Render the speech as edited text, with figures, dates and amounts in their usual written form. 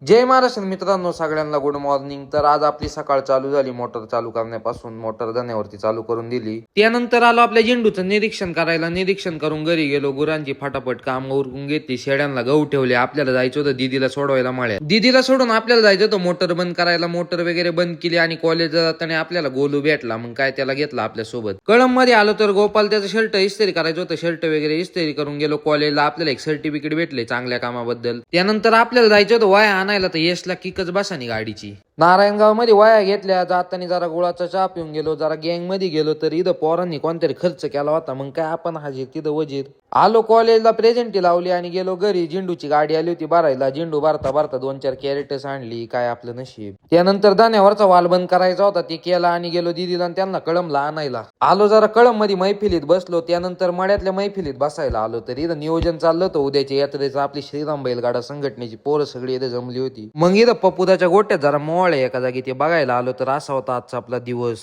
जय महाराष्ट्र मित्रांनो, सगळ्यांना good morning. तर आज आपली सकाळ चालू झाली मोटर चालू करण्यापासून. मोटर धन्यावरती चालू करून दिली. त्यानंतर आलो आपल्या झेंडूचं निरीक्षण करायला. निरीक्षण करून घरी गेलो. गुरांची फटाफट काम उरकून घेतली. शेळ्यांना गहू ठेवले. आपल्याला जायचं होतं दीदीला सोडवायला मळ्यात. दीदीला सोडून आपल्याला जायचं होतं मोटर बंद करायला. मोटर वगैरे बंद केली आणि कॉलेजला जाताना आपल्याला गोलू भेटला. मग काय त्याला घेतला आपल्या सोबत. कळंब मध्ये आलो तर गोपाल त्याचं शर्ट इस्त्री करायचं होतं. शर्ट वगैरे इस्त्री करून गेलो कॉलेजला. आपल्याला एक सर्टिफिकेट भेटले चांगल्या कामाबद्दल. त्यानंतर आपल्याला जायचं होतं वाया आणायला. तर यशला किकच बसानी गाडीची. नारायणगाव मध्ये वाया घेतल्या. जाताना जरा गुळाचा चहा पिऊन गेलो. जरा गँग मध्ये गेलो तर इथं पोरांनी कोणतरी खर्च केला होता. मग काय आपण हाजीर तिथं वजीर. आलो कॉलेजला, प्रेझेंटी लावली आणि गेलो घरी. झेंडूची गाडी आली होती भरायला. झेंडू भरता भरता 2-4 कॅरेटस आणली. काय आपलं नशीब. त्यानंतर दाण्यावरचा वाल बंद करायचा होता, ते केला आणि गेलो दीदीला आणि त्यांना कळंबला आणायला. आलो जरा कळंब मध्ये मैफिलीत बसलो. त्यानंतर मळ्यातल्या मैफिलीत बसायला आलो. तर इथं नियोजन चाललं होतं उद्याच्या यात्रेचं. आपली श्रीराम बैलगाडा संघटनेची पोरं सगळी इथं जमली होती. मग इथं पपुदाच्या गोट्यात जरा मोळ आहे एका जागी, ते बघायला आलो. तर असा होता आजचा आपला दिवस.